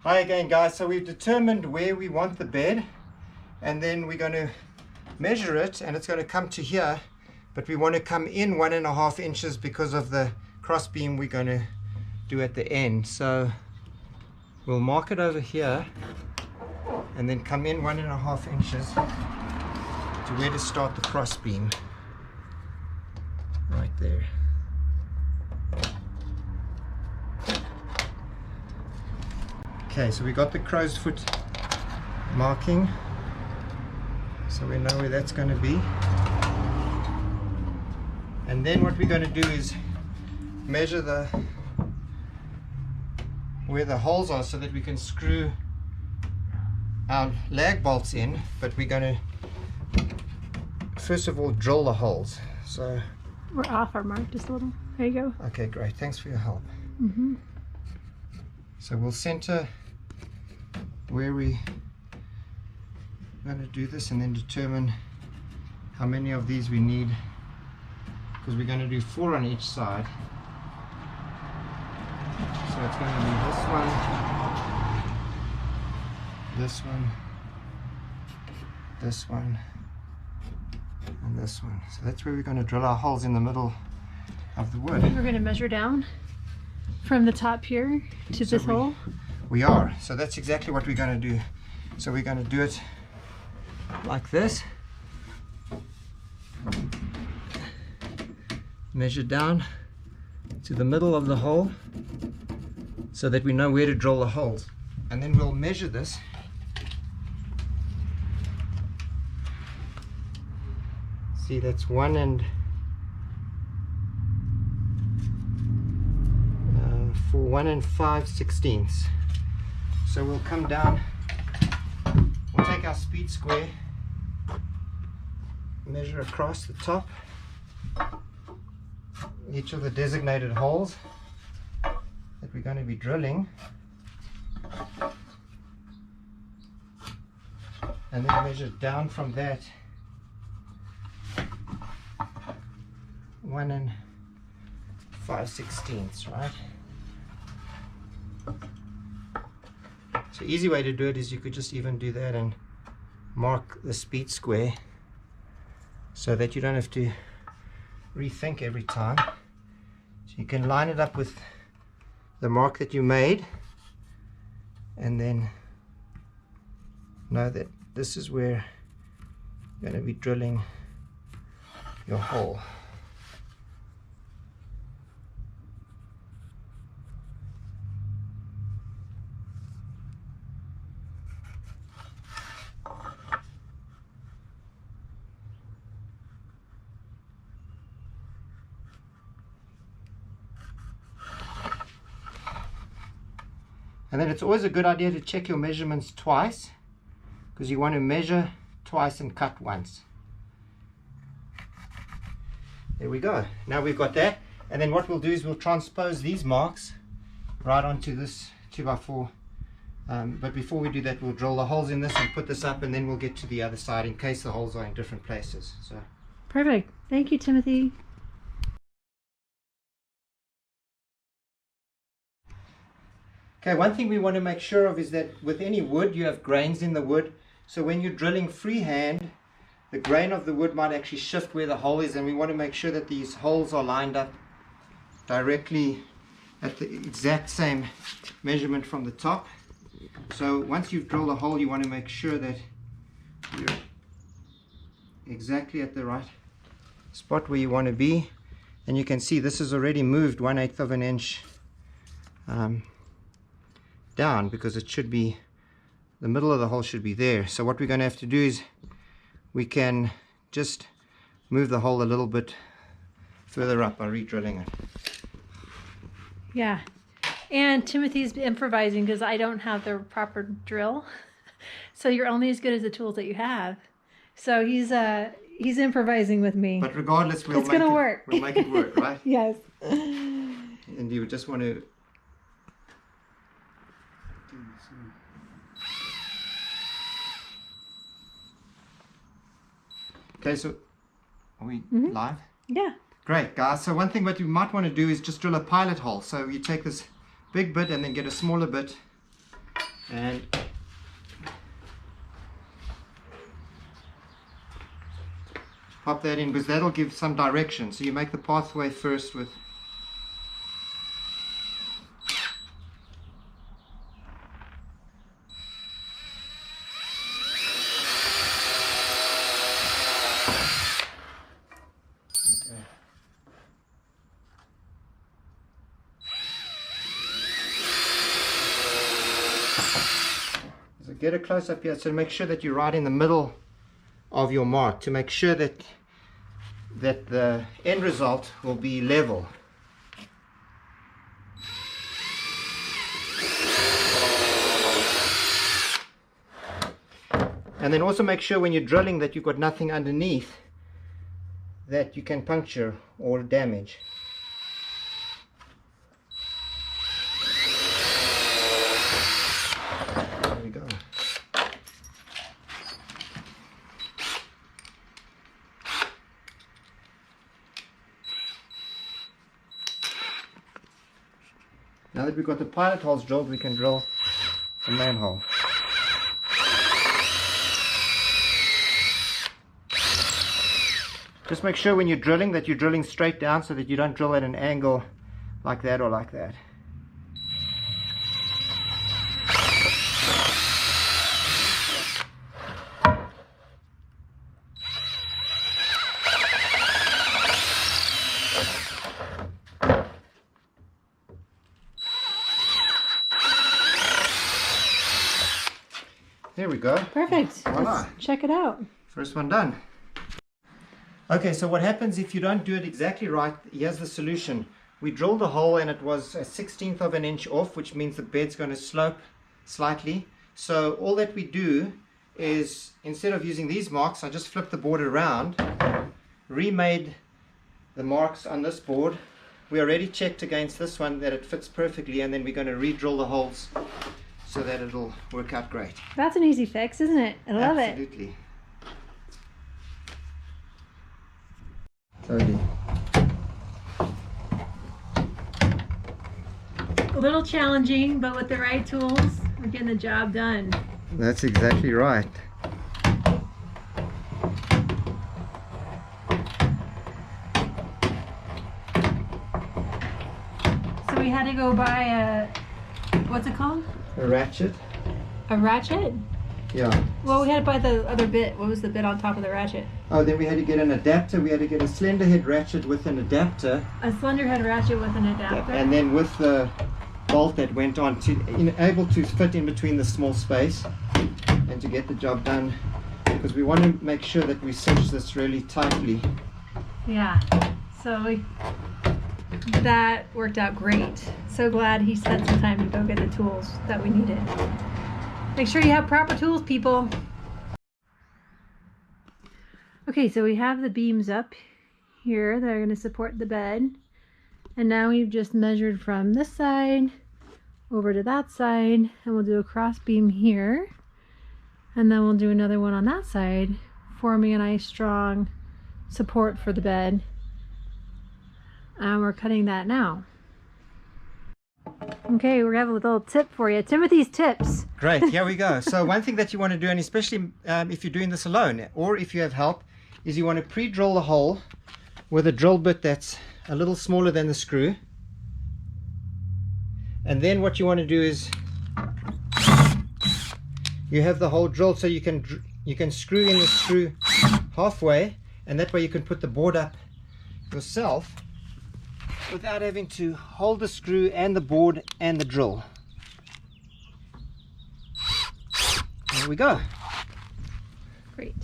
Hi again, guys. So we've determined where we want the bed, and then we're going to measure it, and it's going to come to here, but we want to come in 1.5 inches because of the cross beam we're going to do at the end. So we'll mark it over here and then come in 1.5 inches to where to start the cross beam, right there. Okay, so we got the crow's foot marking, so we know where that's going to be. And then what we're going to do is measure where the holes are so that we can screw our lag bolts in, but we're going to first of all drill the holes. So we're off our mark just a little. There you go. Okay, great. Thanks for your help. So we'll center where we going to do this and then determine how many of these we need, because we're going to do 4 on each side. So it's going to be this one, this one, and this one. So that's where we're going to drill our holes in the middle of the wood. We're going to measure down from the top here to this hole. We are. So that's exactly what we're going to do. So we're going to do it like this. Measure down to the middle of the hole so that we know where to drill the holes. And then we'll measure this. See, that's 1 5/16. So we'll come down, we'll take our speed square, measure across the top each of the designated holes that we're going to be drilling, and then measure down from that 1 5/16, right? So easy way to do it is you could just even do that and mark the speed square so that you don't have to rethink every time. So you can line it up with the mark that you made and then know that this is where you're going to be drilling your hole. And then it's always a good idea to check your measurements twice, because you want to measure twice and cut once. There we go. Now we've got that. And then what we'll do is we'll transpose these marks right onto this 2x4. But before we do that, we'll drill the holes in this and put this up, and then we'll get to the other side in case the holes are in different places. So perfect. Thank you, Timothy. okay, one thing we want to make sure of is that with any wood, you have grains in the wood. So when you're drilling freehand, the grain of the wood might actually shift where the hole is, and we want to make sure that these holes are lined up directly at the exact same measurement from the top. So once you've drilled a hole, you want to make sure that you're exactly at the right spot where you want to be. And you can see this is already moved 1/8 of an inch down, because it should be, the middle of the hole should be there. So what we're going to have to do is we can just move the hole a little bit further up by re-drilling it. Yeah, and Timothy's improvising because I don't have the proper drill. So you're only as good as the tools that you have. So he's improvising with me. But regardless, it's gonna work. We'll make it work, right? Yes. And you just want to okay, so are we live? Yeah. Great, guys. So one thing what you might want to do is just drill a pilot hole. So you take this big bit and then get a smaller bit And pop that in, because that'll give some direction. So you make the pathway first with get a close up here, so make sure that you're right in the middle of your mark to make sure that the end result will be level. And then also make sure when you're drilling that you've got nothing underneath that you can puncture or damage. There we go. Now that we've got the pilot holes drilled, we can drill the manhole. Just make sure when you're drilling that you're drilling straight down so that you don't drill at an angle like that or like that. There we go. Perfect. Voila. Let's check it out. First one done. Okay, so what happens if you don't do it exactly right? Here's the solution. We drilled a hole and it was 1/16 of an inch off, which means the bed's going to slope slightly. So all that we do is, instead of using these marks, I just flip the board around, remade the marks on this board. We already checked against this one that it fits perfectly, and then we're going to re-drill the holes so that it'll work out great. That's an easy fix, isn't it? I love it. Absolutely. Totally. A little challenging, but with the right tools, we're getting the job done. That's exactly right. So we had to go buy a, what's it called? A ratchet? A ratchet? Yeah. Well, we had to buy the other bit. What was the bit on top of the ratchet? Oh, then we had to get an adapter. We had to get a slender head ratchet with an adapter. A slender head ratchet with an adapter. And then with the bolt that went on to able to fit in between the small space and to get the job done, because we want to make sure that we cinch this really tightly. Yeah. So that worked out great. So glad he spent some time to go get the tools that we needed. Make sure you have proper tools, people. Okay, so we have the beams up here that are going to support the bed. And now we've just measured from this side over to that side, and we'll do a cross beam here. And then we'll do another one on that side, forming a nice strong support for the bed. And we're cutting that now. Okay, we have a little tip for you. Timothy's tips. Great, here we go. So one thing that you want to do, and especially if you're doing this alone or if you have help, is you want to pre-drill the hole with a drill bit that's a little smaller than the screw. And then what you want to do is you have the hole drilled so you can screw in the screw halfway, and that way you can put the board up yourself without having to hold the screw and the board and the drill. There we go. Great.